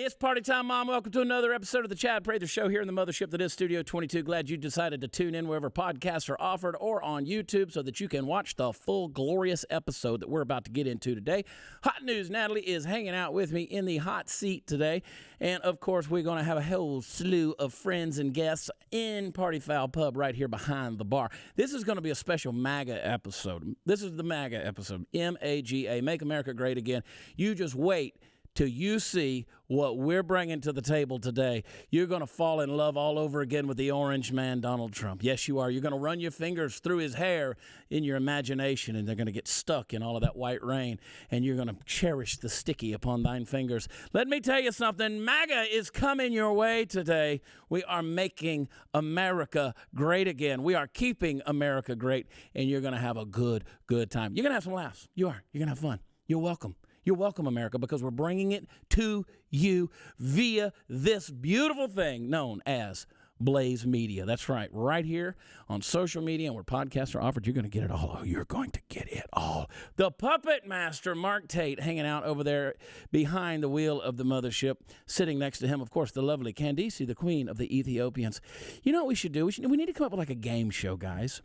It's party time, Mom. Welcome to another episode of the Chad Prather Show here in the mothership that is Studio 22. Glad you decided to tune in wherever podcasts are offered or on YouTube so that you can watch the full glorious episode that we're about to get into today. Hot News Natalie is hanging out with me in the hot seat today. And, of course, we're going to have a whole slew of friends and guests in Party Foul Pub right here behind the bar. This is going to be a special MAGA episode. This is the MAGA episode, M-A-G-A, Make America Great Again. You just wait till you see what we're bringing to the table today. You're going to fall in love all over again with the orange man, Donald Trump. Yes, you are. You're going to run your fingers through his hair in your imagination, and they're going to get stuck in all of that white rain, and you're going to cherish the sticky upon thine fingers. Let me tell you something. MAGA is coming your way today. We are making America great again. We are keeping America great, and you're going to have a good time. You're going to have some laughs. You are. You're going to have fun. You're welcome. You're welcome, America, because we're bringing it to you via this beautiful thing known as Blaze Media. That's right. Right here on social media and where podcasts are offered, you're going to get it all. Oh, you're going to get it all. The puppet master, Mark Tate, hanging out over there behind the wheel of the mothership. Sitting next to him, of course, the lovely Candice, the queen of the Ethiopians. You know what we should do? We need to come up with like a game show, guys.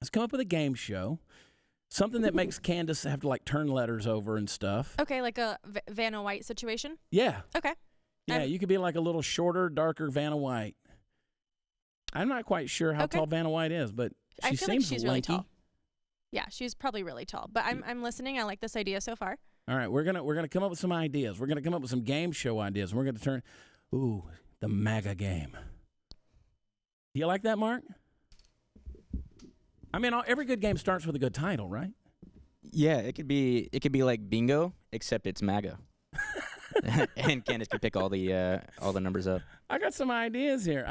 Let's come up with a game show. Something that makes Candace have to, like, turn letters over and stuff. Okay, like a Vanna White situation? Yeah. Okay. Yeah, you could be like a little shorter, darker Vanna White. I'm not quite sure how tall Vanna White is, but she seems like she's lanky. Really tall. Yeah, she's probably really tall. But I'm listening. I like this idea so far. All right, we're gonna come up with some ideas. We're gonna come up with some game show ideas. We're gonna turn, the MAGA game. Do you like that, Mark? I mean, every good game starts with a good title, right? Yeah, it could be like bingo, except it's MAGA. And Candace could pick all the numbers up. I got some ideas here.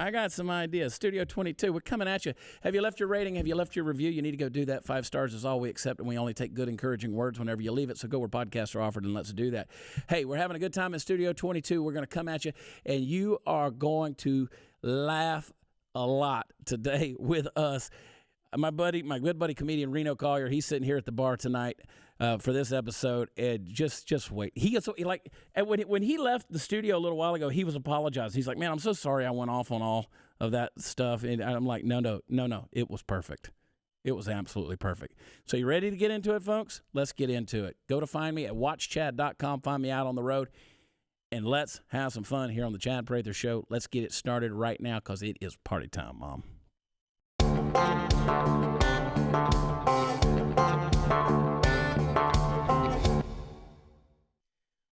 Studio 22, we're coming at you. Have you left your rating? Have you left your review? You need to go do that. 5 stars is all we accept, and we only take good, encouraging words whenever you leave it. So go where podcasts are offered, and let's do that. Hey, we're having a good time in Studio 22. We're going to come at you, and you are going to laugh a lot today with us. My good buddy, comedian Reno Collier, he's sitting here at the bar tonight for this episode, and just wait. When he left the studio a little while ago, he was apologizing. He's like, "Man, I'm so sorry I went off on all of that stuff," and I'm like, "No, it was perfect. It was absolutely perfect." So you ready to get into it, folks? Let's get into it. Go to find me at watchchad.com. Find me out on the road, and let's have some fun here on the Chad Prather Show. Let's get it started right now because it is party time, Mom.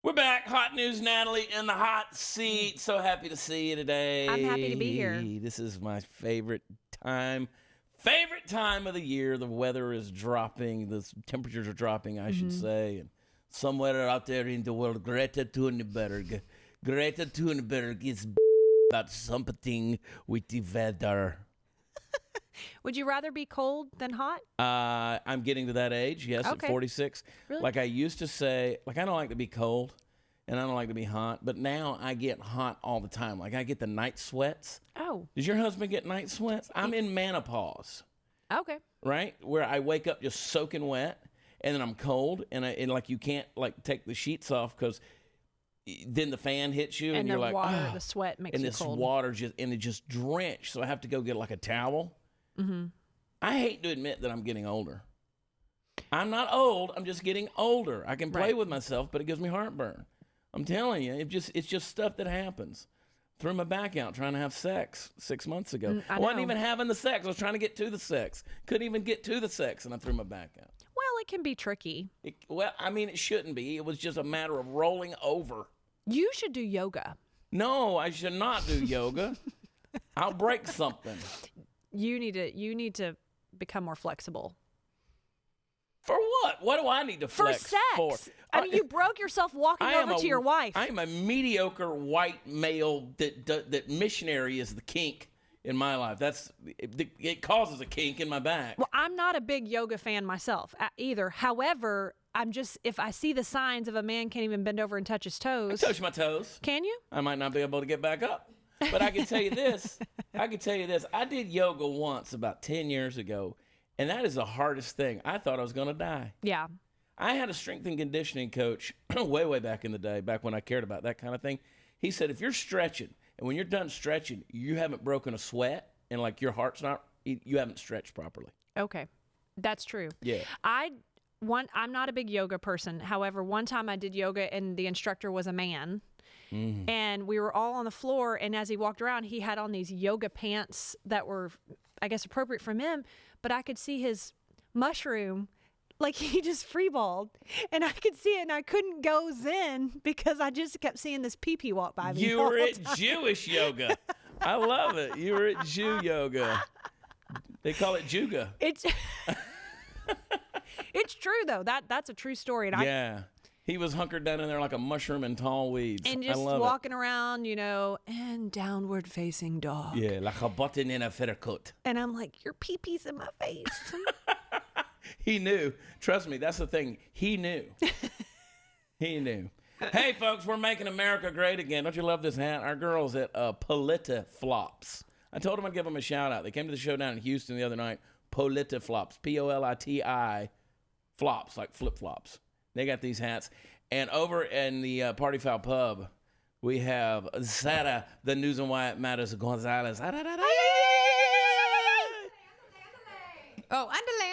We're back. Hot News Natalie in the hot seat. So happy to see you today. I'm happy to be here. This is my favorite time of the year. The weather is dropping. The temperatures are dropping, I should say. And somewhere out there in the world, Greta Thunberg is about something with the weather. Would you rather be cold than hot? I'm getting to that age, yes, okay. At 46. Really? Like I used to say, I don't like to be cold, and I don't like to be hot, but now I get hot all the time. Like I get the night sweats. Oh. Does your husband get night sweats? I'm in menopause. Okay. Right? Where I wake up just soaking wet, and then I'm cold, and you can't take the sheets off because then the fan hits you, and you're like, water, the sweat makes you cold. And this water just drenched, so I have to go get like a towel. Mm-hmm. I hate to admit that I'm getting older. I'm not old. I'm just getting older. I can play with myself, but it gives me heartburn. I'm telling you, it's just stuff that happens. Threw my back out trying to have sex 6 months ago. I wasn't even having the sex. I was trying to get to the sex. Couldn't even get to the sex, and I threw my back out. Well, it can be tricky. It shouldn't be. It was just a matter of rolling over. You should do yoga. No, I should not do yoga. I'll break something. You need to become more flexible. For what? What do I need to flex for? Sex. I mean, you broke yourself walking over to your wife. I am a mediocre white male that missionary is the kink in my life. It causes a kink in my back. Well, I'm not a big yoga fan myself either. However, if I see the signs of a man can't even bend over and touch his toes. I touch my toes. Can you? I might not be able to get back up. But I can tell you this. I did yoga once about 10 years ago, and that is the hardest thing. I thought I was going to die. Yeah. I had a strength and conditioning coach way back in the day, back when I cared about that kind of thing. He said, if you're stretching, and when you're done stretching, you haven't broken a sweat, and like your heart's not, you haven't stretched properly. Okay. That's true. Yeah. I'm not a big yoga person. However, one time I did yoga and the instructor was a man. And we were all on the floor, and as he walked around, he had on these yoga pants that were, I guess, appropriate for him, but I could see his mushroom, like he just freeballed, and I could see it, and I couldn't go zen because I just kept seeing this pee-pee walk by me. You were at Jewish yoga. I love it. You were at Jew yoga. They call it Juga. It's true, though. That's a true story. And Yeah. He was hunkered down in there like a mushroom in tall weeds. And I just love walking around, and downward facing dog. it. Yeah, like a button in a feather coat. And I'm like, your pee-pee's in my face. He knew. Trust me, that's the thing. He knew. He knew. Hey, folks, we're making America great again. Don't you love this hat? Our girls at Polita Flops. I told them I'd give them a shout out. They came to the show down in Houston the other night. Polita Flops. Politi flops, like flip flops. They got these hats. And over in the Party Foul Pub, we have Sarah, the News and Why It Matters, Gonzalez. Oh, underlay.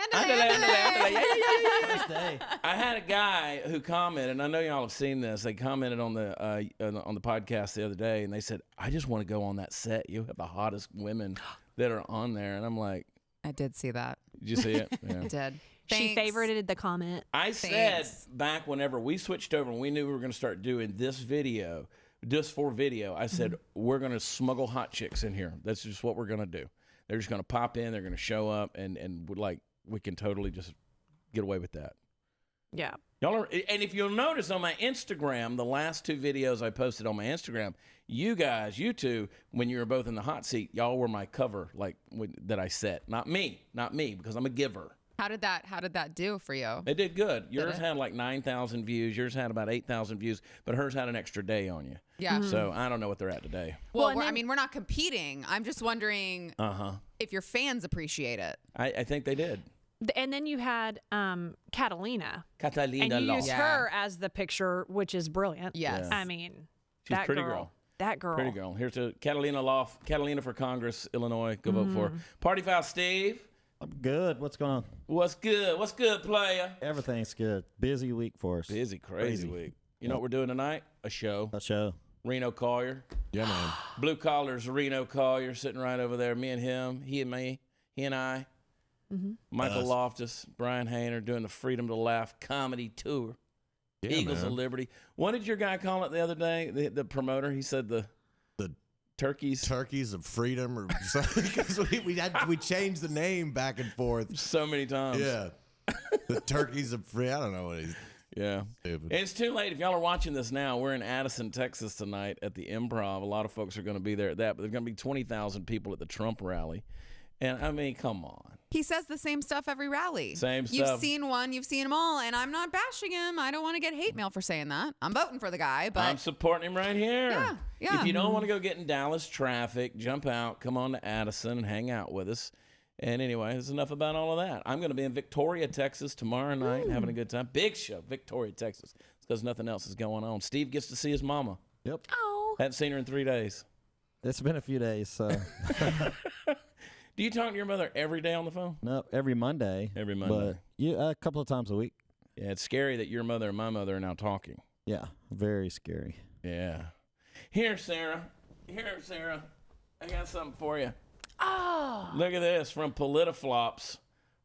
First day. I had a guy who commented, and I know y'all have seen this. They commented on the podcast the other day, and they said, "I just want to go on that set. You have the hottest women that are on there." And I'm like, I did see that. "Did you see it?" Yeah. I did. She Thanks. favorited the comment. I said back whenever we switched over and we knew we were going to start doing this video, just for video, I said, we're going to smuggle hot chicks in here. That's just what we're going to do. They're just going to pop in. They're going to show up, and we can totally just get away with that. Yeah. Y'all are, and if you'll notice on my Instagram, the last 2 videos I posted on my Instagram, you two, when you were both in the hot seat, y'all were my cover, that I set. Not me, because I'm a giver. How did that do for you? It did good. Yours had like 9,000 views. Yours had about 8,000 views, but hers had an extra day on you. Yeah. So I don't know what they're at today. Well, we're not competing. I'm just wondering if your fans appreciate it. I think they did. And then you had Catalina. Catalina And you lost. used her as the picture, which is brilliant. Yes. I mean, She's that pretty girl. That girl. Pretty girl. Here's to Catalina Loft. Catalina for Congress, Illinois. Go vote for her. Party Foul Steve. I'm good. What's going on? What's good? What's good, player? Everything's good. Busy week for us. Busy, crazy week. You know what we're doing tonight? A show. A show. Reno Collier. Yeah, man. Blue Collar's Reno Collier sitting right over there. Me and him. He and me. He and I. Michael Loftus. Brian Hayner doing the Freedom to Laugh comedy tour. Yeah, Eagles man. of Liberty. What did your guy call it the other day? The promoter? He said the turkeys. Turkeys of freedom, or something, because we changed the name back and forth So many times. Yeah, the turkeys of free. I don't know what he's. Yeah. Stupid. It's too late. If y'all are watching this now, we're in Addison, Texas tonight at the Improv. A lot of folks are going to be there at that, but there's going to be 20,000 people at the Trump rally. And I mean, come on. He says the same stuff every rally. Same You've stuff. seen one, you've seen them all, and I'm not bashing him. I don't want to get hate mail for saying that. I'm voting for the guy, but I'm supporting him right here. Yeah. If you don't want to go get in Dallas traffic, jump out, come on to Addison and hang out with us. And anyway, that's enough about all of that. I'm going to be in Victoria, Texas tomorrow night, having a good time. Big show, Victoria, Texas. It's because nothing else is going on. Steve gets to see his mama. Yep. Oh. Hadn't seen her in 3 days. It's been a few days, so Do you talk to your mother every day on the phone? no, every Monday. Every Monday. But a couple of times a week. Yeah, it's scary that your mother and my mother are now talking. Yeah, very scary. Yeah. Here, Sarah. I got something for you. Oh. Look at this from Politiflops.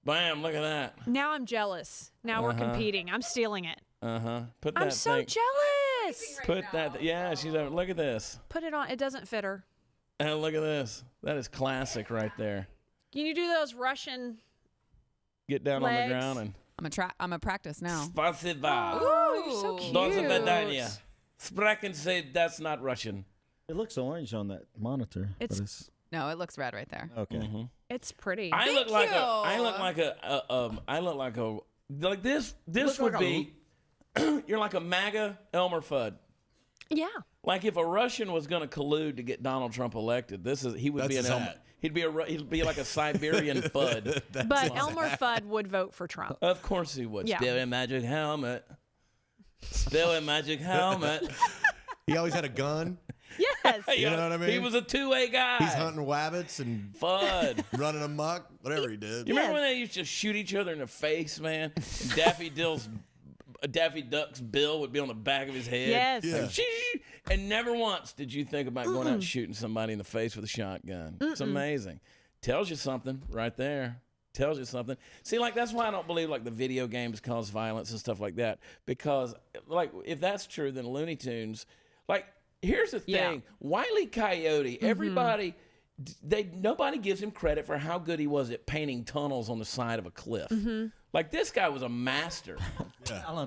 Bam, look at that. Now I'm jealous. Now we're competing. I'm stealing it. Put that I'm so thing. jealous. Put that. Yeah, she's over. Look at this. Put it on. It doesn't fit her. And look at this. That is classic right there. Can you do those Russian? Get down Legs. on the ground and. I'm a practice now. Spasiba. Oh, you're so cute. Do svidaniya. Spraken say that's not Russian. It looks orange on that monitor. It's- but it's No, it looks red right there. okay. It's pretty. I look like you. like this. This would be. You're like a MAGA Elmer Fudd. yeah. Like if a Russian was going to collude to get Donald Trump elected, he would That's be an his Elmer. hat. He'd be like a Siberian Fudd. But Elmer Fudd would vote for Trump. Of course he would. Yeah. Still in magic helmet. Still in magic helmet. He always had a gun. Yes. You know what I mean? He was a two-way guy. He's hunting wabbits and Fudd. running amok, whatever he did. You remember when they used to shoot each other in the face, man? And Daffy Duck's bill would be on the back of his head. Yes. Yeah. And never once did you think about going out and shooting somebody in the face with a shotgun. It's amazing. Tells you something right there. Tells you something. See, like, that's why I don't believe, like, the video games cause violence and stuff like that. Because, like, if that's true, then Looney Tunes, like, here's the thing. Yeah. Wile E. Coyote, everybody, nobody gives him credit for how good he was at painting tunnels on the side of a cliff. Like, this guy was a master.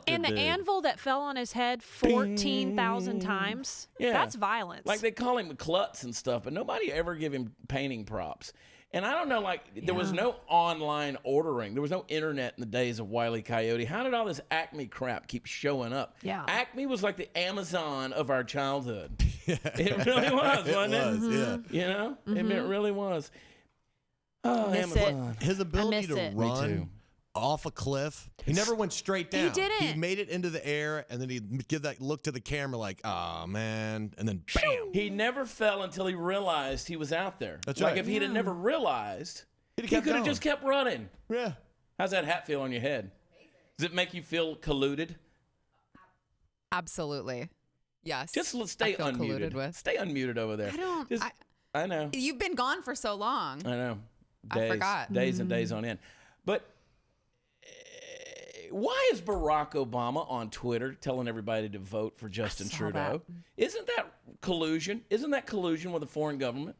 And the anvil that fell on his head 14,000 times, Yeah. that's violence. Like, they call him klutz and stuff, but nobody ever give him painting props. And I don't know, like, there was no online ordering. There was no internet in the days of Wile E. Coyote. How did all this Acme crap keep showing up? Yeah. Acme was like the Amazon of our childhood. It really was, wasn't it? Yeah. You know? It really was. Oh, Miss it. Amazon. His ability miss to it. Me run too. off a cliff. He never went straight down. didn't. He made it into the air, and then he'd give that look to the camera like, oh, man. And then bam. He never fell until he realized he was out there. That's like, right. if he'd have never realized, He'd he kept could have going. just kept running. Yeah. How's that hat feel on your head? Does it make you feel colluded? Absolutely. Yes. Just I stay feel colluded unmuted. with. Stay unmuted over there. I don't. Just- I know. You've been gone for so long. I know. I forgot. Days and days on end. But why is Barack Obama on Twitter telling everybody to vote for Justin saw Trudeau? Isn't that collusion? Isn't that collusion with a foreign government?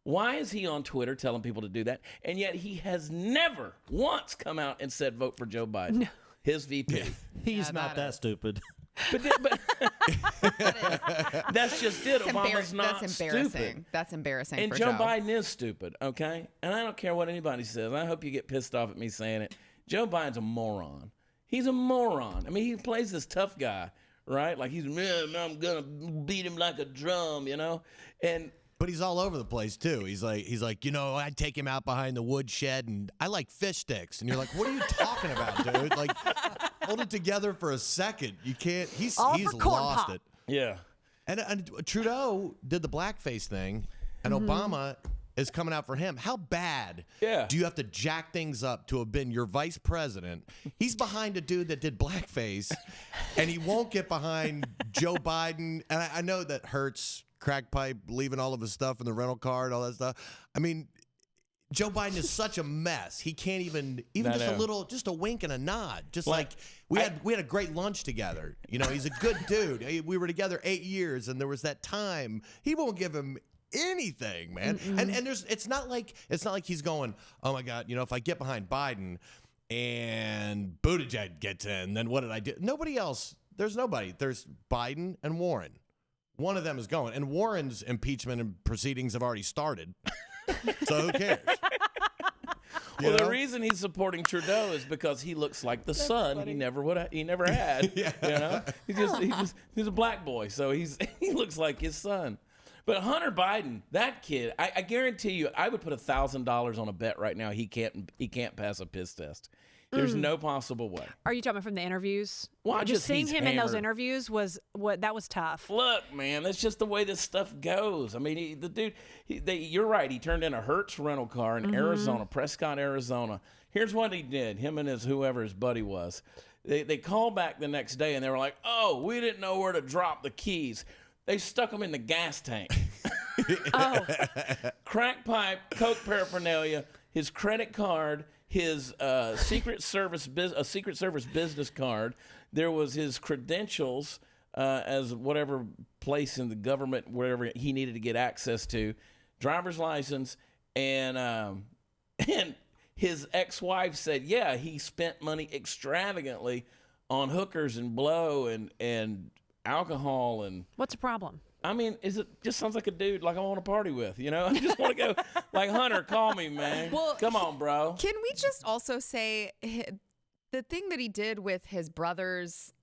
Why is he on Twitter telling people to do that? And yet he has never once come out and said vote for Joe Biden, his VP. He's not that stupid. But that's just it. Obama's not That's embarrassing. stupid. That's embarrassing And for Joe Joe. Biden is stupid, okay? And I don't care what anybody says. I hope you get pissed off at me saying it. Joe Biden's a moron. He's a moron. I mean, he plays this tough guy, right? Like he's, man, I'm gonna beat him like a drum, you know? And But he's all over the place too. He's like, you know, I'd take him out behind the woodshed, and I like fish sticks. And you're like, what are you talking about, dude? Like, hold it together for a second. You can't. He's All for corn lost pop. it. yeah, And Trudeau did the blackface thing, and Obama is coming out for him. How bad do you have to jack things up to have been your vice president? He's behind a dude that did blackface, and he won't get behind Joe Biden. And I know that hurts. Crack pipe, leaving all of his stuff in the rental car and all that stuff. I mean, Joe Biden is such a mess. He can't even just a little, just a wink and a nod. Just like we had a great lunch together. You know, he's a good dude. We were together 8 years, and there was that time. He won't give him anything, man. And it's not like he's going, oh my God, you know, if I get behind Biden and Buttigieg gets in, then what did I do? Nobody else. There's nobody. There's Biden and Warren. One of them is going. And Warren's impeachment and proceedings have already started. So who cares? Well, the reason he's supporting Trudeau is because he looks like the son he never had. You know, he's a black boy, so he looks like his son. But Hunter Biden, that kid, I guarantee you, I would put $1,000 on a bet right now he can't pass a piss test. There's no possible way. Are you talking about from the interviews? Well, just seeing he's him in those hammered. interviews was tough. Look, man, that's just the way this stuff goes. I mean, the dude, you're right. He turned in a Hertz rental car in Arizona, Prescott, Arizona. Here's what he did. Him and his buddy was. They called back the next day and they were like, oh, we didn't know where to drop the keys. They stuck them in the gas tank. Crack pipe, coke paraphernalia, his credit card, his Secret Service business card. There was his credentials as whatever place in the government, wherever he needed to get access to, driver's license, and his ex-wife said, yeah, he spent money extravagantly on hookers and blow and alcohol and. What's the problem? I mean, it just sounds like a dude like I want to party with, you know? I just want to go, like, Hunter, call me, man. Well, come on, bro. Can we just also say the thing that he did with his brother's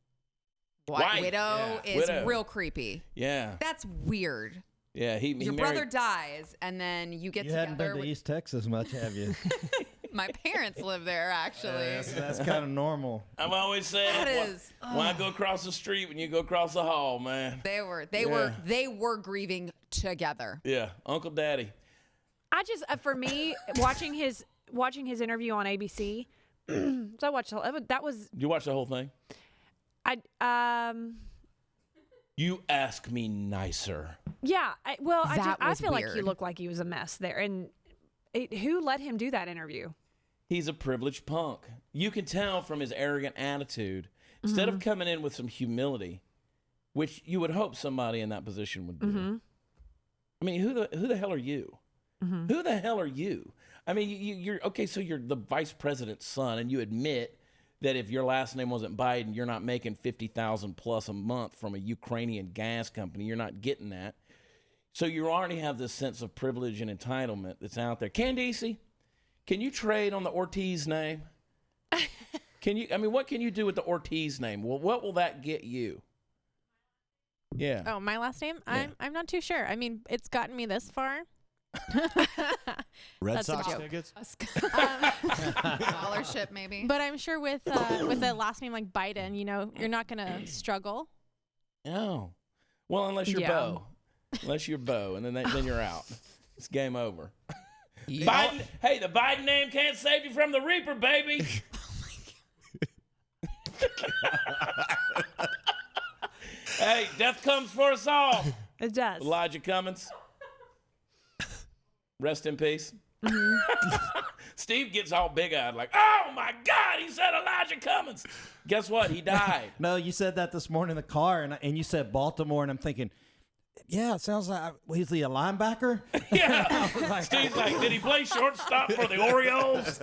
Wife. widow Yeah. is Widow. real creepy. Yeah. That's weird. Yeah, your brother dies, and then you get You together. hadn't been to East Texas much, have you? My parents live there, actually. That's kind of normal. I've always said That is. when I go across the street, when you go across the hall, man. They were grieving together. Yeah, Uncle Daddy. I just, for me, watching his interview on ABC. So I watched that was. Did you watch the whole thing? You ask me nicer. Yeah. I feel like he weird. looked like he was a mess there, and who let him do that interview? He's a privileged punk. You can tell from his arrogant attitude. Instead of coming in with some humility, which you would hope somebody in that position would do. I mean, who the hell are you? Who the hell are you? I mean, you're okay. So you're the vice president's son, and you admit that if your last name wasn't Biden, you're not making $50,000+ a month from a Ukrainian gas company. You're not getting that. So you already have this sense of privilege and entitlement that's out there. Candice, can you trade on the Ortiz name? Can you? I mean, what can you do with the Ortiz name? Well, what will that get you? Yeah. Oh, my last name? Yeah. I'm not too sure. I mean, it's gotten me this far. Red That's a Sox joke. tickets? Scholarship, maybe. But I'm sure with a last name like Biden, you're not gonna struggle. Oh. Well, unless you're Yeah. Bo. Unless you're Bo, and then you're out. It's game over. Biden, hey, the Biden name can't save you from the Reaper, baby. Hey, death comes for us all. It does. Elijah Cummings. Rest in peace. Steve gets all big-eyed like, oh, my God, he said Elijah Cummings. Guess what? He died. No, you said that this morning in the car, and you said Baltimore, and I'm thinking, yeah, it sounds like, is he a linebacker? Yeah. Like, Steve's like, did he play shortstop for the Orioles?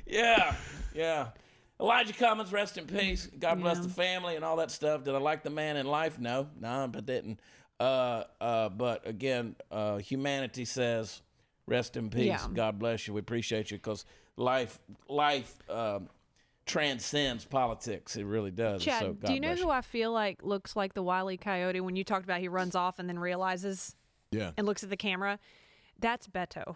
Yeah. Elijah Cummings, rest in peace. God bless the family and all that stuff. Did I like the man in life? No, I didn't. But again, humanity says, rest in peace. Yeah. God bless you. We appreciate you because life transcends politics. It really does. Chad, So God do you know bless who I feel like looks like the Wile E. Coyote when you talked about he runs off and then realizes Yeah. and looks at the camera? That's Beto.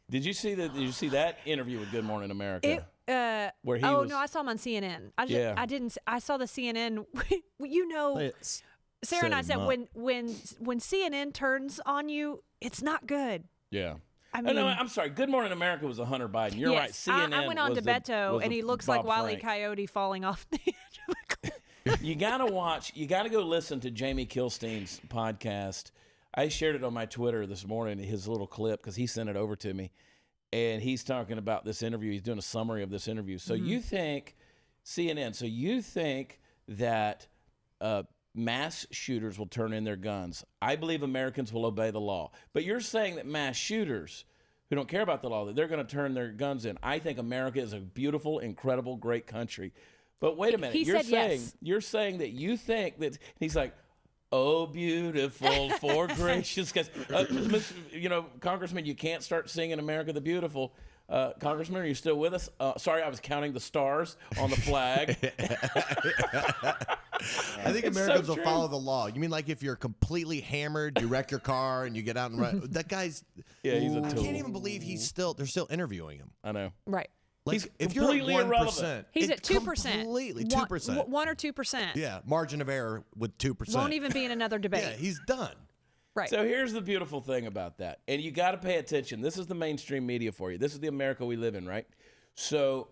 Did you see that interview with Good Morning America? Where he was, no, I saw him on CNN. Yeah. I saw the CNN. it's Sarah and I set said him up. when CNN turns on you, it's not good. Yeah. I Oh, mean, no, I'm sorry. Good Morning America was Hunter Biden. You're right. yes, CNN I went on was to the- Beto, was and the he looks Bob like Wile E. Frank. Coyote falling off the edge of a cliff. You got to go listen to Jamie Kilstein's podcast. I shared it on my Twitter this morning, his little clip, because he sent it over to me. And he's talking about this interview. He's doing a summary of this interview. So you think, CNN, so you think that mass shooters will turn in their guns. I believe Americans will obey the law. But you're saying that mass shooters who don't care about the law, that they're going to turn their guns in. I think America is a beautiful, incredible, great country. But wait a minute. He said yes. You're saying that you think that he's like, oh, beautiful, for gracious, because, Congressman, you can't start singing America the Beautiful. Congressman, are you still with us? Sorry, I was counting the stars on the flag. I think It's Americans so will true. follow the law. You mean like if you're completely hammered, you wreck your car, and you get out and run? That guy's. Yeah, he's a I tool. can't even believe they're still interviewing him. I know. Right. Like He's if you're at completely 1%, irrelevant. He's it's at 2%. Completely 2%. 1 or 2%. Yeah, margin of error with 2%. Won't even be in another debate. Yeah, he's done. Right. So here's the beautiful thing about that. And you got to pay attention. This is the mainstream media for you. This is the America we live in, right? So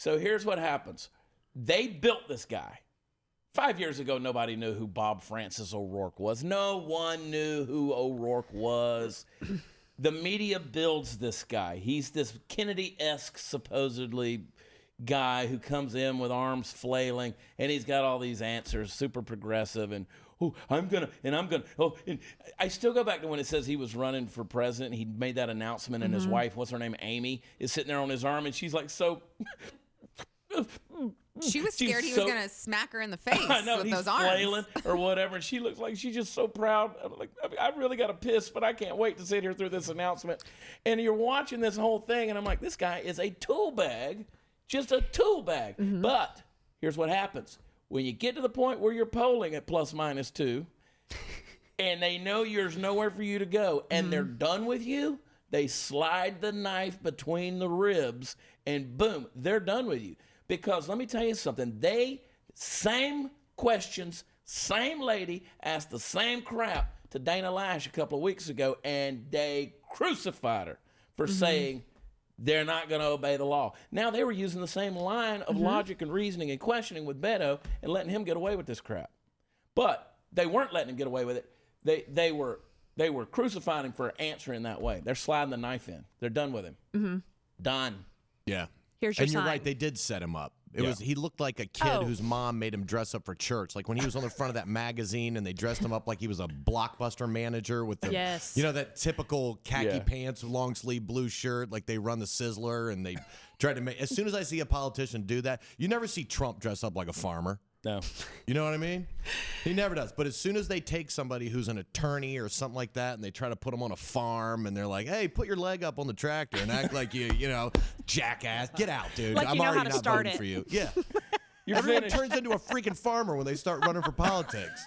here's what happens. They built this guy. 5 years ago, nobody knew who Bob Francis O'Rourke was. No one knew who O'Rourke was. The media builds this guy. He's this Kennedy-esque, supposedly, guy who comes in with arms flailing, and he's got all these answers, super progressive, and I still go back to when it says he was running for president. He made that announcement, and his wife, what's her name, Amy, is sitting there on his arm, and she's like, so... She was She's scared he so- was going to smack her in the face I know, with he's those arms. flailing or whatever, and she looks like she's just so proud. I'm like, I really got to piss, but I can't wait to sit here through this announcement. And you're watching this whole thing, and I'm like, this guy is a tool bag, just a tool bag. But here's what happens. when you get to the point where you're polling at ±2 and they know there's nowhere for you to go and they're done with you, they slide the knife between the ribs and boom, they're done with you. Because let me tell you something, same questions, same lady asked the same crap to Dana Lash a couple of weeks ago, and they crucified her for saying they're not going to obey the law. Now they were using the same line of logic and reasoning and questioning with Beto and letting him get away with this crap. But they weren't letting him get away with it. They were crucifying him for answering that way. They're sliding the knife in. They're done with him. Done. Yeah. Here's your and you're sign. right, they did set him up. He looked like a kid whose mom made him dress up for church. Like when he was on the front of that magazine and they dressed him up like he was a Blockbuster manager with the that typical khaki pants, long sleeve blue shirt, like they run the Sizzler, and they tried to make as soon as I see a politician do that, you never see Trump dress up like a farmer. No. You know what I mean? He never does. But as soon as they take somebody who's an attorney or something like that and they try to put them on a farm and they're like, hey, put your leg up on the tractor and act like you jackass. Get out, dude. Like I'm you know already how to not start voting it. for you. Yeah. You're Everyone finished. turns into a freaking farmer when they start running for politics.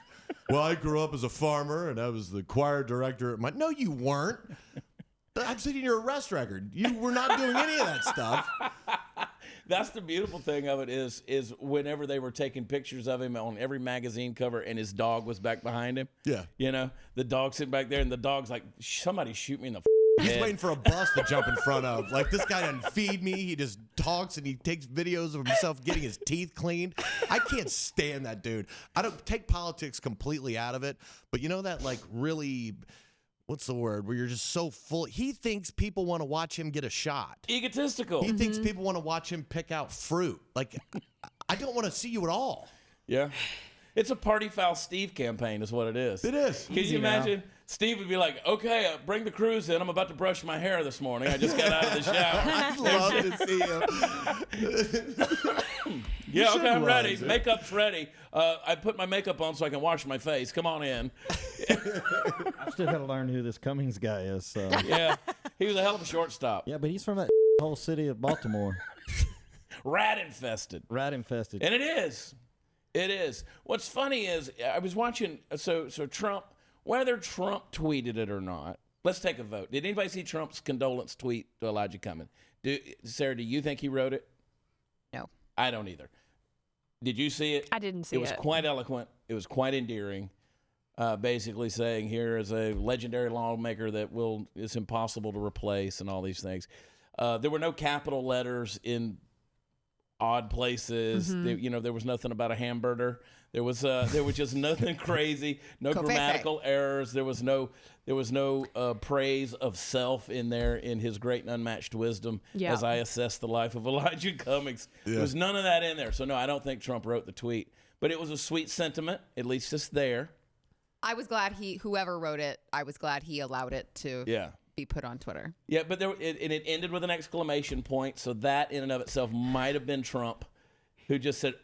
Well, I grew up as a farmer and I was the choir director at my... No, you weren't. I'm seeing your arrest record. You were not doing any of that stuff. That's the beautiful thing of it is whenever they were taking pictures of him on every magazine cover and his dog was back behind him. Yeah. You know, the dog sitting back there and the dog's like, somebody shoot me in the He's head. waiting for a bus to jump in front of. Like, this guy doesn't feed me. He just talks and he takes videos of himself getting his teeth cleaned. I can't stand that dude. I don't take politics completely out of it. But you know that, like, really... What's the word? Where you're just so full. He thinks people want to watch him get a shot. Egotistical. He thinks people want to watch him pick out fruit. Like, I don't want to see you at all. Yeah. It's a Party Foul Steve campaign is what it is. It is. Can you imagine? Steve would be like, okay, bring the crews in. I'm about to brush my hair this morning. I just got out of the shower. I'd love to see him. Yeah, okay, I'm ready. realize it. Makeup's ready. I put my makeup on so I can wash my face. Come on in. I still got to learn who this Cummings guy is. So. Yeah. He was a hell of a shortstop. Yeah, but he's from that whole city of Baltimore. Rat infested. Rat infested. And it is. It is. What's funny is I was watching, so Trump, whether Trump tweeted it or not, let's take a vote. Did anybody see Trump's condolence tweet to Elijah Cummings? Sarah, do you think he wrote it? No. I don't either. Did you see it? I didn't see it. It was quite eloquent. It was quite endearing. Basically saying here is a legendary lawmaker that is impossible to replace and all these things. There were no capital letters in odd places. There was nothing about a hamburger. There was just nothing crazy. No grammatical errors. There was no praise of self in there in his great and unmatched wisdom. Yeah. As I assess the life of Elijah Cummings, there was none of that in there. So no, I don't think Trump wrote the tweet. But it was a sweet sentiment. At least it's there. I was glad whoever wrote it, I was glad he allowed it to be put on Twitter. Yeah, but it ended with an exclamation point, so that in and of itself might have been Trump, who just said,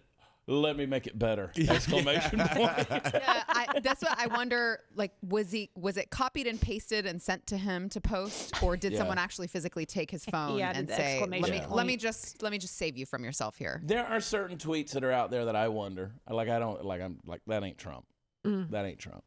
"Let me make it better!" Exclamation point. Yeah, that's what I wonder. Like, was it copied and pasted and sent to him to post, or did someone actually physically take his phone and say, "Let me just save you from yourself here"? There are certain tweets that are out there that I wonder. I'm like, that ain't Trump. That ain't Trump.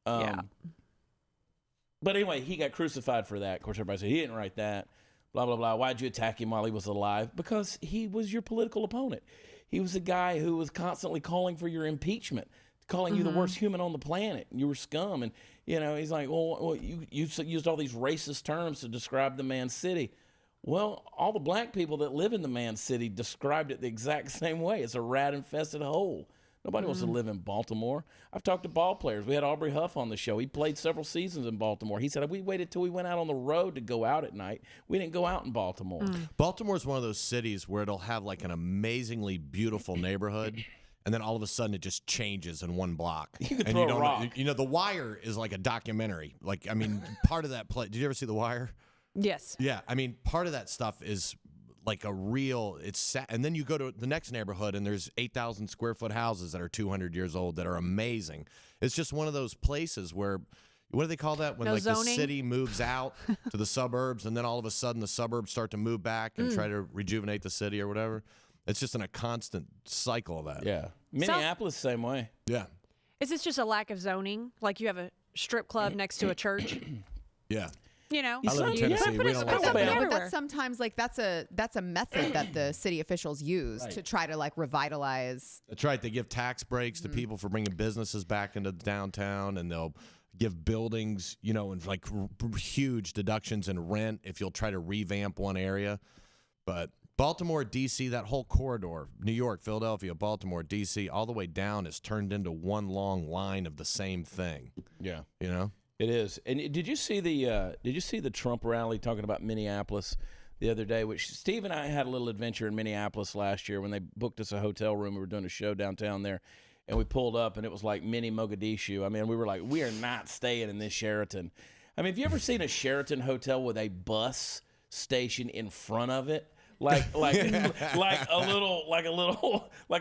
But anyway, he got crucified for that. Of course, everybody said he didn't write that. Blah, blah, blah. Why'd you attack him while he was alive? Because he was your political opponent. He was a guy who was constantly calling for your impeachment, calling you the worst human on the planet. You were scum. And, he's like, well you used all these racist terms to describe the man's city. Well, all the black people that live in the man's city described it the exact same way. It's a rat-infested hole. Nobody wants to live in Baltimore. I've talked to ball players. We had Aubrey Huff on the show. He played several seasons in Baltimore. He said, we waited till we went out on the road to go out at night. We didn't go out in Baltimore. Baltimore's one of those cities where it'll have like an amazingly beautiful neighborhood, and then all of a sudden it just changes in one block. You can and throw you a rock. The Wire is like a documentary. Like, I mean, part of that play. Did you ever see The Wire? Yes. Yeah, I mean, part of that stuff is like a real, it's sad. And then you go to the next neighborhood and there's 8,000 square foot houses that are 200 years old that are amazing. It's just one of those places where, what do they call that? When No like zoning? the city moves out to the suburbs and then all of a sudden the suburbs start to move back and try to rejuvenate the city or whatever. It's just in a constant cycle of that. Yeah. Minneapolis, same way. Yeah. Is this just a lack of zoning? Like you have a strip club next to a church? Yeah. You know, I live in Tennessee. We don't like But that. that's sometimes like that's a method that the city officials use to try to like revitalize. That's right. They give tax breaks to people for bringing businesses back into downtown, and they'll give buildings, you know, and like huge deductions in rent if you'll try to revamp one area. But Baltimore, D.C., that whole corridor, New York, Philadelphia, Baltimore, D.C., all the way down is turned into one long line of the same thing. Yeah. You know? It is. And did you see the Trump rally talking about Minneapolis the other day? Which Steve and I had a little adventure in Minneapolis last year when they booked us a hotel room. We were doing a show downtown there, and we pulled up, and it was like mini Mogadishu. I mean, we were like, we are not staying in this Sheraton. I mean, have you ever seen a Sheraton hotel with a bus station in front of it? Like a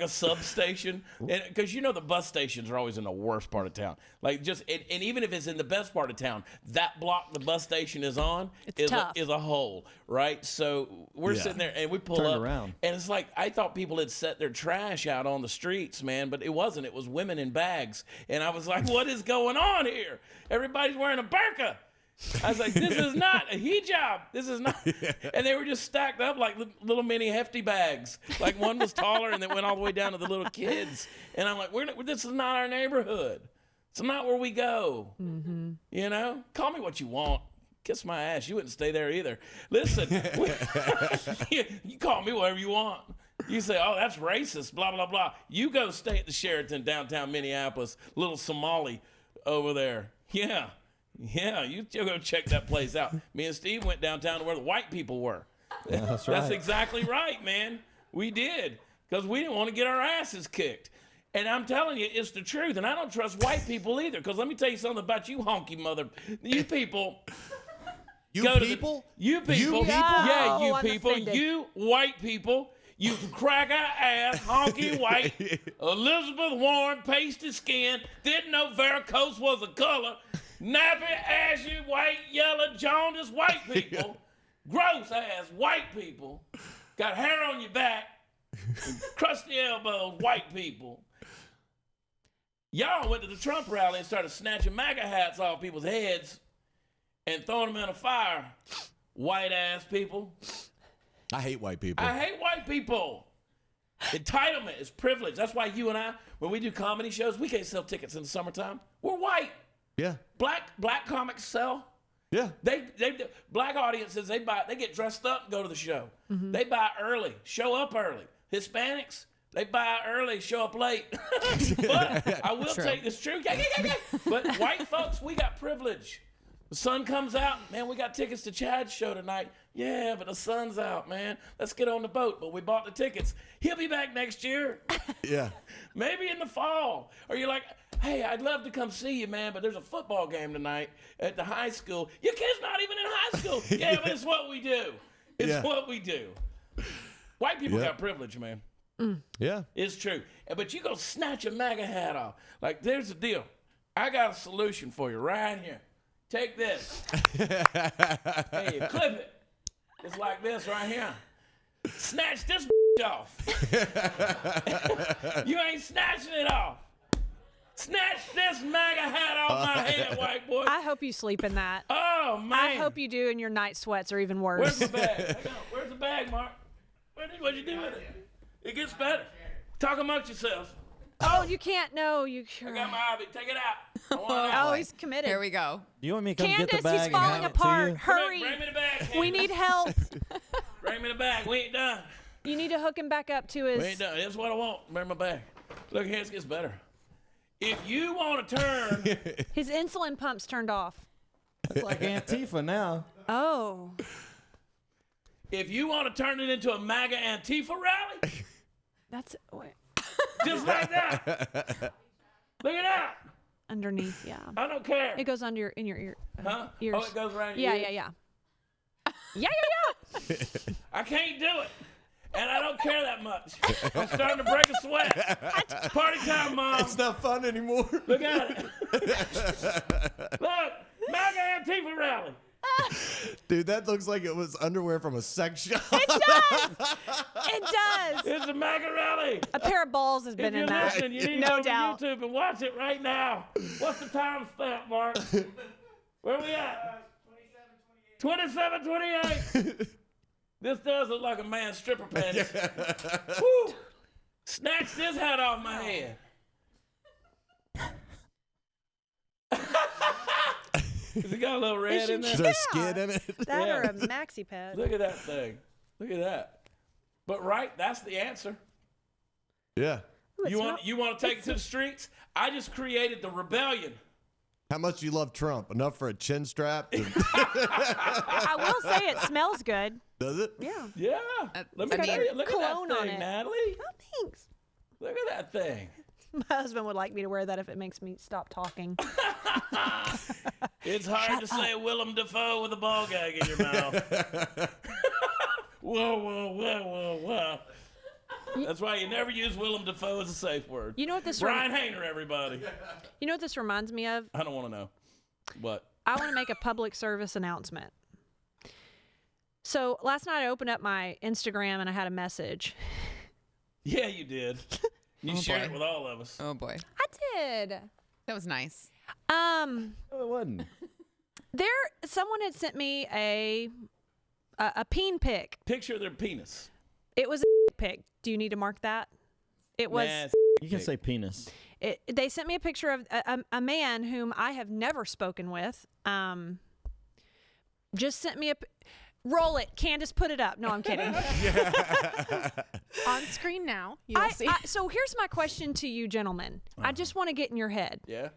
substation, because you know the bus stations are always in the worst part of town. Like and even if it's in the best part of town, that block the bus station is on is a hole, right? So we're sitting there and we pull up, around. And it's like I thought people had set their trash out on the streets, man, but it wasn't. It was women in bags, and I was like, what is going on here? Everybody's wearing a burqa. I was like, this is not a hijab. This is not. And they were just stacked up like little mini hefty bags. Like one was taller and then went all the way down to the little kids. And I'm like, this is not our neighborhood. It's not where we go. Mm-hmm. You know? Call me what you want. Kiss my ass. You wouldn't stay there either. Listen, you call me whatever you want. You say, oh, that's racist, blah, blah, blah. You go stay at the Sheraton downtown Minneapolis, little Somali over there. Yeah. Yeah, you go check that place out. Me and Steve went downtown to where the white people were. Yeah, that's right. That's exactly right, man. We did, because we didn't want to get our asses kicked. And I'm telling you, it's the truth. And I don't trust white people either, because let me tell you something about you honky mother. You people. You people? You people. You people? Yeah, you I'm people. offended. You white people. You cracker ass, honky white, Elizabeth Warren, pasty skin, didn't know varicose was a color. Nappy, ashy, white, yellow, jaundiced white people, gross ass white people, got hair on your back, crusty elbows, white people. Y'all went to the Trump rally and started snatching MAGA hats off people's heads and throwing them in a fire. White ass people. I hate white people. I hate white people. Entitlement is privilege. That's why you and I, when we do comedy shows, we can't sell tickets in the summertime. We're white. Yeah. Black comics sell. Yeah. They black audiences, they get dressed up and go to the show. Mm-hmm. They buy early, show up early. Hispanics, they buy early, show up late. But I will take this true. But white folks, we got privilege. The sun comes out, man, we got tickets to Chad's show tonight. Yeah, but the sun's out, man. Let's get on the boat. But we bought the tickets. He'll be back next year. Yeah. Maybe in the fall. Or you're like, hey, I'd love to come see you, man, but there's a football game tonight at the high school. Your kid's not even in high school. Yeah, but it's what we do. It's what we do. White people got privilege, man. Yeah. It's true. But you go snatch a MAGA hat off. Like, there's the deal. I got a solution for you right here. Take this. Hey, you clip it. It's like this right here. Snatch this off. You ain't snatching it off. Snatch this MAGA hat off my head, white boy. I hope you sleep in that. Oh, man. I hope you do, and your night sweats are even worse. Where's the bag? Hang on. Where's the bag, Mark? What'd you do with it? It gets better. Talk amongst yourselves. Oh, you can't. No, you. I got my hobby. Take it out. I want it Oh, out. he's committed. Here we go. You want me to come Candace, get the bag he's and falling hand apart. it to you? Hurry. Bring me the bag, Candace. We need help. Bring me the bag. We ain't done. You need to hook him back up to We his. ain't done. That's what I want. Bring my bag. Look, here it gets better. If you want to turn... His insulin pump's turned off. It's like Antifa now. Oh. If you want to turn it into a MAGA Antifa rally, That's wait, just like that. Look at that. underneath. Yeah. I don't care. It goes under in your ear. Huh? Ears. Oh, it goes around your ears? Yeah. Yeah. I can't do it. And I don't care that much. I'm starting to break a sweat. Party time, Mom. It's not fun anymore. Look at it. Look, MAGA Antifa rally. Dude, that looks like it was underwear from a sex shop. It does. It does. It's a MAGA rally. A pair of balls has been If in you're that. listening, you need to No go doubt. to YouTube and watch it right now. What's the time stamp, Mark? Where we at? 27:28. This does look like a man's stripper panties. Woo! Snatch this hat off my head. Has it got a little red in there? Is there skid in it? That Yeah. or a maxi pad. Look at that thing. Look at that. But right, that's the answer. Yeah. You want to take it to the streets? I just created the rebellion. How much do you love Trump? Enough for a chin strap? I will say it smells good. Does it? Yeah. Yeah. Let me tell you. Look at cologne that on thing, it. Natalie. Oh, thanks. Look at that thing. My husband would like me to wear that if it makes me stop talking. It's hard to say Willem Dafoe with a ball gag in your mouth. Whoa, whoa, whoa, whoa, whoa. That's why you never use Willem Dafoe as a safe word. You know what this Brian Hayner, everybody. You know what this reminds me of? I don't want to know. What? I want to make a public service announcement. So last night I opened up my Instagram and I had a message. Yeah, you did. You shared it with all of us. Oh boy, I did. that was nice. No, it wasn't. Someone had sent me a peen pic. Picture their penis. It was a pic. Do you need to mark that? It was. You can say penis. They sent me a picture of a man whom I have never spoken with. Just sent me roll it, Candace. Put it up. No, I'm kidding. On screen now. You'll see. So here's my question to you, gentlemen. I just want to get in your head. Yeah.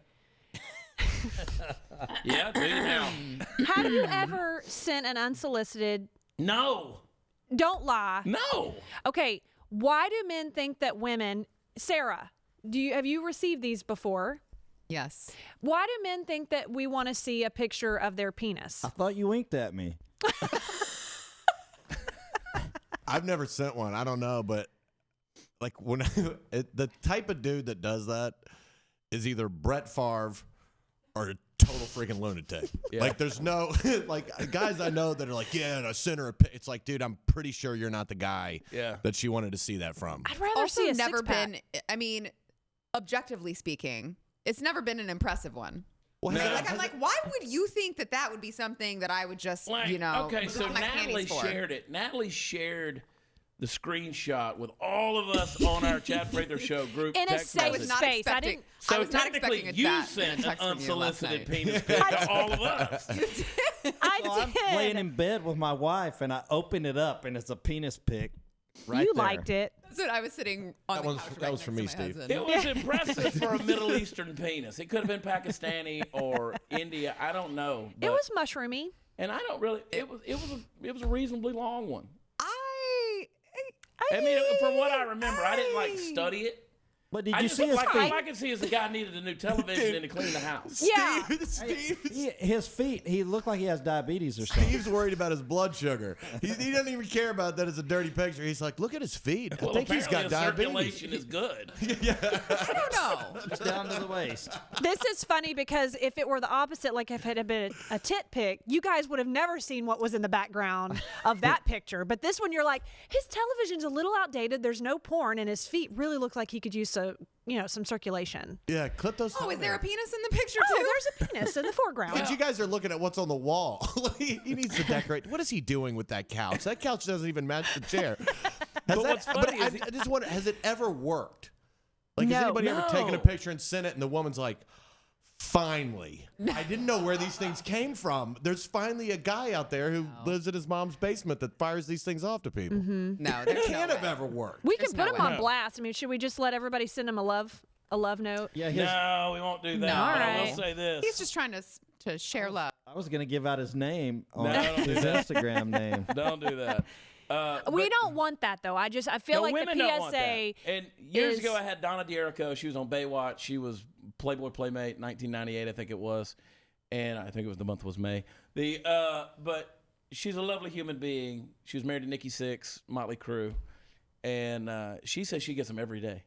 Yeah, do you now? Have you ever sent an unsolicited? No. Don't lie. No. Okay. Why do men think that women? Sarah, have you received these before? Yes. Why do men think that we want to see a picture of their penis? I thought you winked at me. I've never sent one. I don't know, but like the type of dude that does that is either Brett Favre or a total freaking lunatic. Yeah. Like there's no like guys I know that are like, yeah, and I sent her it's like, dude, I'm pretty sure you're not the guy that she wanted to see that from. I'd rather Also see a never six-pack. been, I mean, objectively speaking, it's never been an impressive one. Well, I'm like, why would you think that would be something that I would just, Okay, so put my Natalie panties for? shared it. Natalie shared the screenshot with all of us on our Chad Prather Show group In a text safe message. space. I didn't. So I was not technically, expecting you that sent in a an text from you last unsolicited night. penis pic to all of us. I Well, did. I'm laying in bed with my wife, and I open it up, and it's a penis pic. Right you there. liked it. That's what I was sitting on the couch that was for me, next to my Steve. husband. It was impressive for a Middle Eastern penis. It could have been Pakistani or India. I don't know. It was mushroomy. and I don't really. It was a reasonably long one. I I mean, from what I remember, I didn't like study it. But did I you just see his like, feet? all I could see is the guy needed a new television and to clean the house. Yeah. His feet. He looked like he has diabetes or something. Steve's worried about his blood sugar. He doesn't even care about that it's a dirty picture. He's like, look at his feet. I Well, think he's got apparently diabetes. circulation is good. don't know. It's down to the waist. This is funny because if it were the opposite, like if it had been a tit pic, you guys would have never seen what was in the background of that picture. But this one, you're like, his television's a little outdated. There's no porn, and his feet really look like he could use some circulation. Yeah, clip those. Oh, is there a penis in the picture too? Oh, there's a penis in the foreground. But you guys are looking at what's on the wall. he needs to decorate. What is he doing with that couch? That couch doesn't even match the chair. what's funny is I just wonder, has it ever worked? Like, has No. anybody ever taken a picture and sent it, and the woman's like, finally. I didn't know where these things came from. There's finally a guy out there who lives in his mom's basement that fires these things off to people. Mm-hmm. No, It there's can't no have way. ever worked. We can There's put no him way. on blast. I mean, should we just let everybody send him a love note? Yeah, No, we won't do that. No. But I All will right. say this. He's just trying to share love. I was gonna give out his name on No, don't do his that. Instagram name. Don't do that. We don't want that though. I feel No, like the women don't want PSA. that. And years is- ago, I had Donna D'Erico. She was on Baywatch. She was Playboy Playmate, 1998, I think it was, and I think it was the month was May. But she's a lovely human being. She was married to Nikki Sixx, Motley Crue, and she says she gets them every day.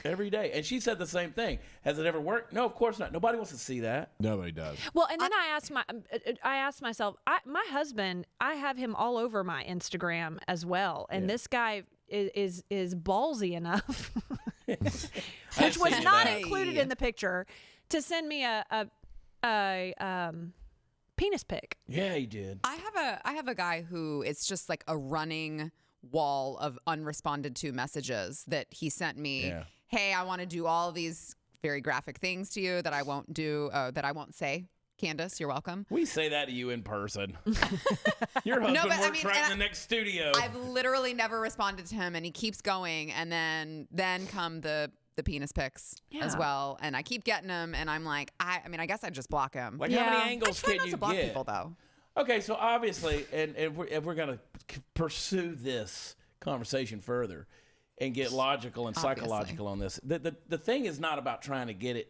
Every day. And she said the same thing. Has it ever worked? No, of course not. Nobody wants to see that. Nobody does. Well, and then I asked myself, my husband, I have him all over my Instagram as well. And this guy is ballsy enough, which was not included in the picture, to send me a penis pic. Yeah, he did. I have a guy who it's just like a running wall of unresponded to messages that he sent me. Yeah. Hey, I want to do all these very graphic things to you that I won't do, that I won't say. Candace, you're welcome. We say that to you in person. Your husband works right in the next studio. I've literally never responded to him, and he keeps going, and then come the penis pics as well, and I keep getting them, and I'm like, I mean, I guess I just block him. Like, how many angles I try can not you to block get? people, though. Okay, so obviously, and if we're going to pursue this conversation further and get logical and psychological on this, the thing is not about trying to get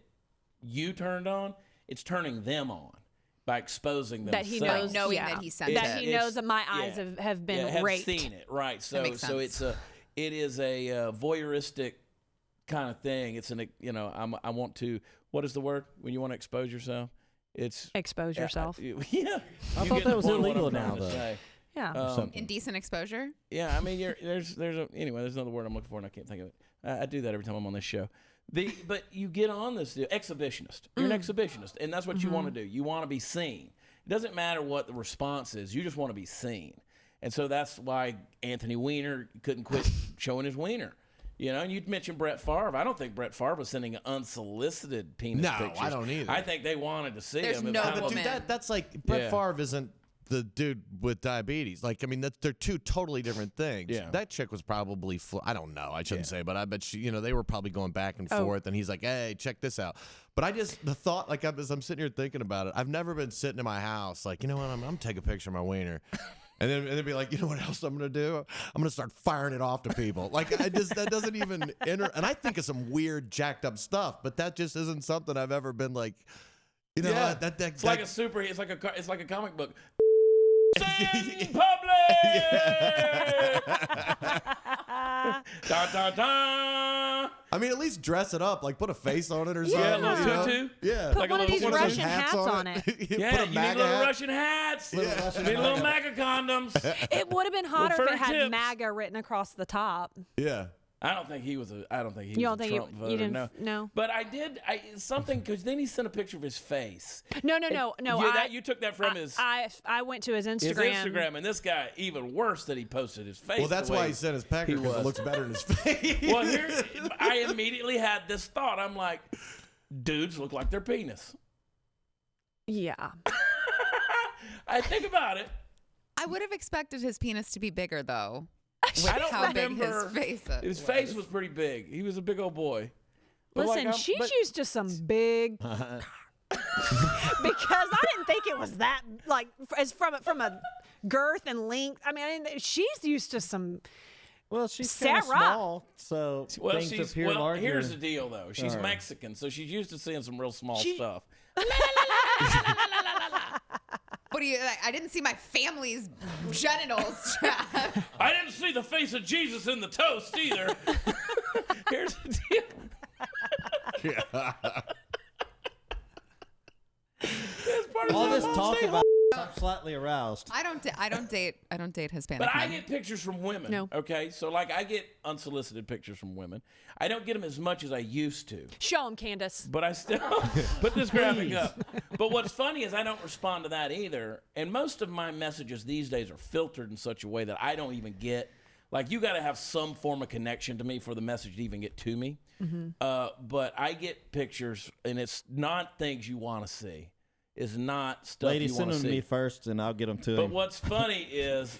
you turned on. It's turning them on by exposing themselves. That he knows, knowing that he sent it. That he knows that my eyes have been have raped. seen it, right? So it is a voyeuristic kind of thing. It's I want to. What is the word when you want to expose yourself? It's expose yourself. Yeah, I thought that was illegal now, though. Yeah. Indecent exposure. Yeah, I mean, there's another word I'm looking for and I can't think of it. I do that every time I'm on this show. But you get on this deal, exhibitionist. You're an exhibitionist, and that's what you want to do. You want to be seen. It doesn't matter what the response is. You just want to be seen. And so that's why Anthony Weiner couldn't quit showing his wiener. You know, and you'd mentioned Brett Favre. I don't think Brett Favre was sending unsolicited penis pictures. No, I don't either. I think they wanted to see There's him. no But dude, that's like Brett Favre isn't the dude with diabetes. Like, I mean, they're two totally different things. Yeah. That chick was probably, I don't know, I shouldn't say, but I bet she, they were probably going back and forth, and he's like, hey, check this out. But the thought, like, as I'm sitting here thinking about it, I've never been sitting in my house, like, you know what, I'm going to take a picture of my wiener. And then be like, you know what else I'm going to do? I'm going to start firing it off to people. Like, that doesn't even enter. And I think of some weird, jacked up stuff, but that just isn't something I've ever been like, it's like a comic book. In public. Da, da, da. I mean, at least dress it up, like put a face on it or something. Yeah, a little tutu. Yeah, Put one of these Russian hats on it. Yeah, put a you need MAGA little hat. Russian hats. Yeah. You need little MAGA condoms. It would have been hotter if it had tips. MAGA written across the top. Yeah. I don't think he was a Trump you didn't, voter. no. But I did something because then he sent a picture of his face. No. You took that from his. I went to his Instagram. His Instagram, and this guy even worse that he posted his face. Well, that's why he sent his pecker, because it looks better in his face. Well, I immediately had this thought. I'm like, dudes look like their penis. Yeah. I think about it. I would have expected his penis to be bigger, though. I don't how remember. big his face was. His face was pretty big. He was a big old boy. But Listen, she's used to some big. Because I didn't think it was that, like, as from a girth and length. I mean, she's used to some. Well, she's kind of small, so things appear larger. Here's the deal, though. She's Mexican, so she's used to seeing some real small stuff. What do you? I didn't see my family's genitals. I didn't see the face of Jesus in the toast either. Here's the deal. All this talk about, I'm slightly aroused. I don't date Hispanic But I men. get pictures from women. No. Okay, so like I get unsolicited pictures from women. I don't get them as much as I used to. Show him, Candace. But I still put this graphic up. But what's funny is I don't respond to that either. And most of my messages these days are filtered in such a way that I don't even get. Like, you got to have some form of connection to me for the message to even get to me. Mm-hmm. But I get pictures, and it's not things you want to see. It's not stuff Lady, you want to see. send them to me first, and I'll get them to him. But what's funny is,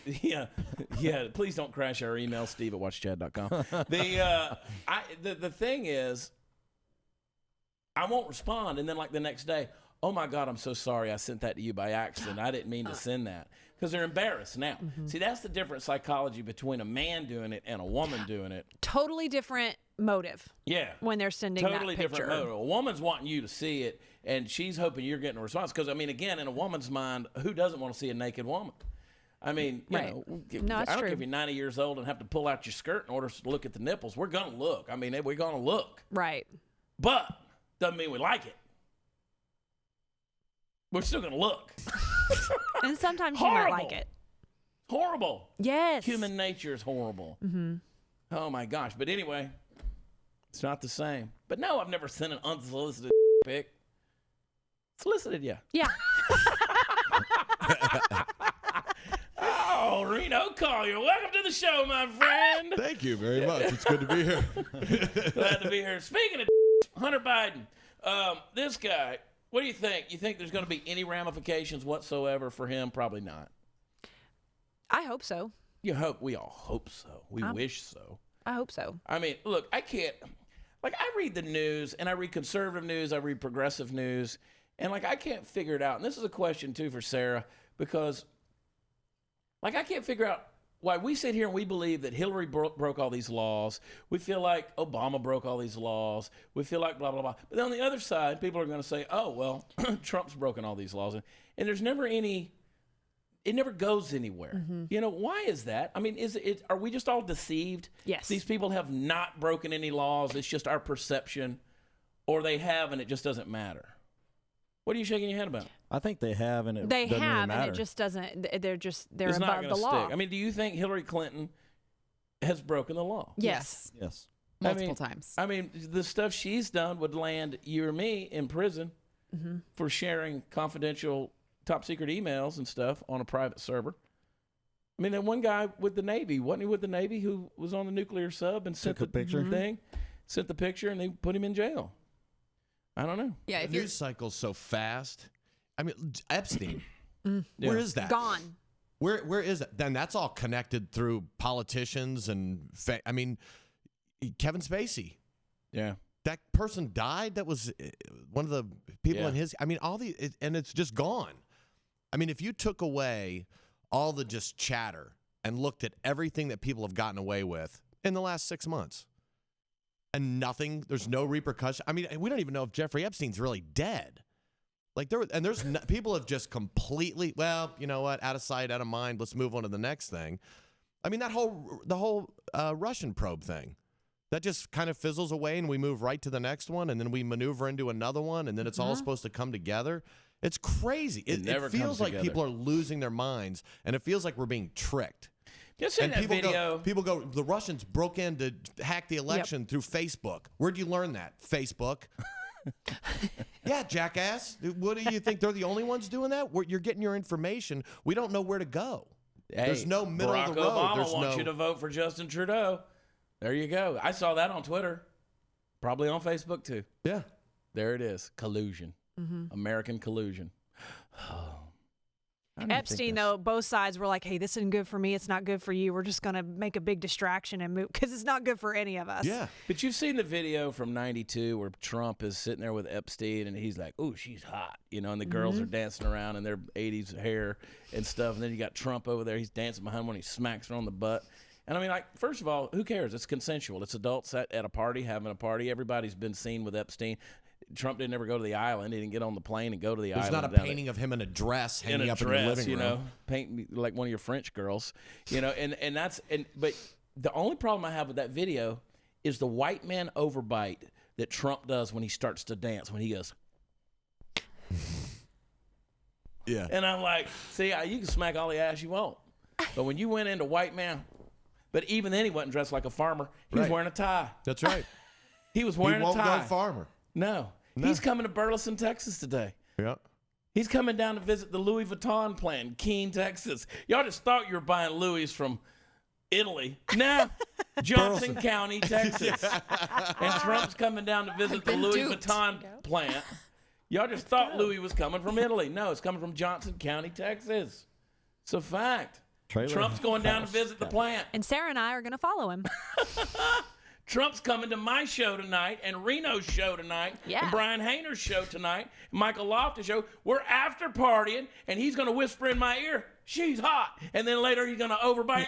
please don't crash our email, steve@watchchad.com. The thing is, I won't respond, and then like the next day, oh my God, I'm so sorry I sent that to you by accident. I didn't mean to send that. Because they're embarrassed now. Mm-hmm. See, that's the different psychology between a man doing it and a woman doing it. Totally different motive. Yeah. When they're sending totally that picture. Different motive. A woman's wanting you to see it, and she's hoping you're getting a response. Because, I mean, again, in a woman's mind, who doesn't want to see a naked woman? I mean, you know, No, I don't true. care if you're 90 years old and have to pull out your skirt in order to look at the nipples. We're going to look. I mean, we're going to look. Right. But doesn't mean we like it. We're still going to look. And sometimes you might like it. Horrible. Yes. Human nature is horrible. Mm-hmm. Oh, my gosh. But anyway, it's not the same. But no, I've never sent an unsolicited pic. Solicited, yeah. Yeah. Oh, Reno Collier, welcome to the show, my friend. Thank you very much. It's good to be here. Glad to be here. Speaking of Hunter Biden, this guy, what do you think? You think there's going to be any ramifications whatsoever for him? Probably not. I hope so. We all hope so. We wish so. I hope so. I mean, look, I can't, like, I read the news, and I read conservative news, I read progressive news, and, like, I can't figure it out. And this is a question, too, for Sarah, because, like, I can't figure out why we sit here and we believe that Hillary broke all these laws. We feel like Obama broke all these laws. We feel like blah, blah, blah. But on the other side, people are going to say, oh, well, Trump's broken all these laws. And there's never any, it never goes anywhere. Mm-hmm. You know, why is that? I mean, are we just all deceived? Yes. These people have not broken any laws. It's just our perception. Or they have and it just doesn't matter. What are you shaking your head about? I think they have, and it They doesn't really have, matter. and it just doesn't. They're It's above not the gonna law. stick. I mean, do you think Hillary Clinton has broken the law? Yes. Yes. Multiple times. I mean, the stuff she's done would land you or me in prison for sharing confidential, top secret emails and stuff on a private server. I mean, that one guy with the Navy, wasn't he with the Navy, who was on the nuclear sub and sent Took a picture. thing, sent the picture, and they put him in jail. I don't know. Yeah, The news cycle's so fast. I mean, Epstein. Yeah. Where is that? Gone. Where is it? Then that's all connected through politicians and I mean, Kevin Spacey. Yeah. That person died. That was one of the people Yeah. in his. I mean, and it's just gone. I mean, if you took away all the just chatter and looked at everything that people have gotten away with in the last 6 months, and nothing, there's no repercussion. I mean, we don't even know if Jeffrey Epstein's really dead. Like people have just completely, well, you know what, out of sight, out of mind. Let's move on to the next thing. I mean, the whole Russian probe thing, that just kind of fizzles away, and we move right to the next one, and then we maneuver into another one, and then it's all supposed to come together. It's crazy. It never feels comes like together. people are losing their minds, and it feels like we're being tricked. Just in And that people video. people go, the Russians broke in to hack the election through Facebook. Where'd you learn that? Facebook. Yeah, jackass. What do you think? They're the only ones doing that? You're getting your information. We don't know where to go. Hey, There's no middle Barack of the road. Obama There's wants no. you to vote for Justin Trudeau. There you go. I saw that on Twitter. Probably on Facebook, too. Yeah. There it is. Collusion. American collusion. I don't even think Epstein, that's- though, both sides were like, hey, this isn't good for me. It's not good for you. We're just going to make a big distraction and move because it's not good for any of us. Yeah. But you've seen the video from '92 where Trump is sitting there with Epstein and he's like, "Oh, she's hot," you know, and the girls are dancing around in their '80s hair and stuff. And then you got Trump over there. He's dancing behind one. He smacks her on the butt. And I mean, like, first of all, who cares? It's consensual. It's adults at a party having a party. Everybody's been seen with Epstein. Trump didn't ever go to the island. He didn't get on the plane and go to the There's island. not a down painting of him in a dress in hanging a up dress, in the living you room. know, paint me like one of your French girls, you know, but the only problem I have with that video is the white man overbite that Trump does when he starts to dance, when he goes, Yeah. and I'm like, see, you can smack all the ass you want, but when you went into white man, but even then he wasn't dressed like a farmer. He was Right. wearing a tie. That's right. He was He wearing won't a tie. go farmer. No, he's coming to Burleson, Texas today. Yeah. He's coming down to visit the Louis Vuitton plant in Keene, Texas. Y'all just thought you were buying Louis from Italy. Nah, Johnson County, Texas. And Trump's coming down to visit the been Louis duped. Vuitton plant. Y'all just thought Louis was coming from Italy. No, it's coming from Johnson County, Texas. It's a fact. Trailer Trump's going down to visit the plant. And Sarah and I are going to follow him. Trump's coming to my show tonight and Reno's show tonight Yeah. and Brian Hayner's show tonight and Michael Loftus' show. We're after partying and he's going to whisper in my ear, "She's hot." And then later he's going to overbite.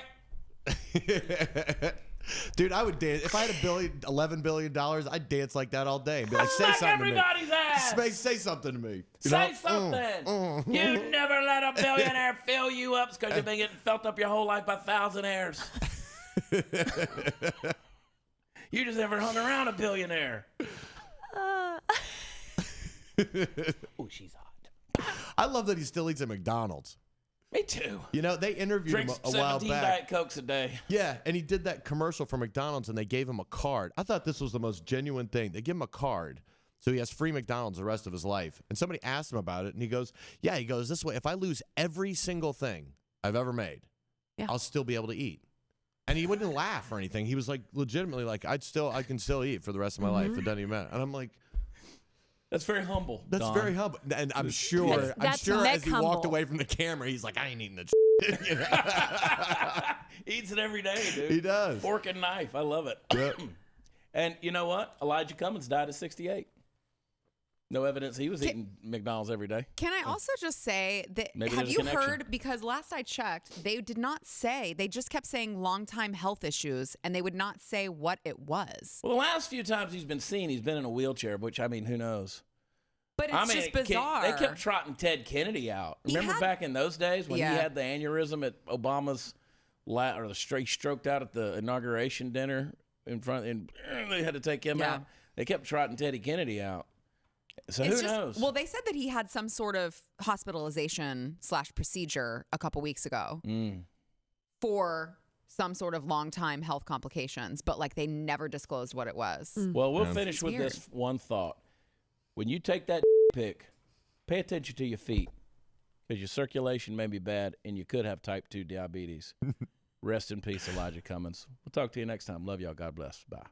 Dude, I would dance. If I had $11 billion, I'd dance like that all day. Be like, say something everybody's to me. ass. Say something to me. Say something. You never let a billionaire fill you up because you've been getting felt up your whole life by thousandaires. You just never hung around a billionaire. Oh, she's hot. I love that he still eats at McDonald's. Me too. You know, they interviewed him a while 17 back. Diet Cokes a day. Yeah, and he did that commercial for McDonald's, and they gave him a card. I thought this was the most genuine thing. They give him a card, so he has free McDonald's the rest of his life. And somebody asked him about it, and he goes, this way, if I lose every single thing I've ever made, I'll still be able to eat. And he wouldn't laugh or anything. He was like, legitimately like, I can still eat for the rest of my life. It doesn't even matter. And I'm like, that's very humble. That's Don. very humble. And I'm sure as he walked away from the camera, he's like, I ain't eating that shit. You know? He eats it every day, dude. He does. Fork and knife. I love it. Yep. And you know what? Elijah Cummings died at 68. No evidence he was eating McDonald's every day. Can I also just say that, have you heard, because last I checked, they did not say, they just kept saying long-time health issues, and they would not say what it was. Well, the last few times he's been seen, he's been in a wheelchair, which, I mean, who knows? But it's just bizarre. They kept trotting Ted Kennedy out. Remember back in those days when he had the aneurysm at Obama's, or the stroked out at the inauguration dinner in front, and they had to take him out. They kept trotting Teddy Kennedy out. So who knows? Well, they said that he had some sort of hospitalization/procedure a couple weeks ago for some sort of long-time health complications, but like they never disclosed what it was. Well, we'll finish with this one thought. When you take that pic, pay attention to your feet because your circulation may be bad and you could have type 2 diabetes. Rest in peace, Elijah Cummings. We'll talk to you next time. Love y'all. God bless. Bye.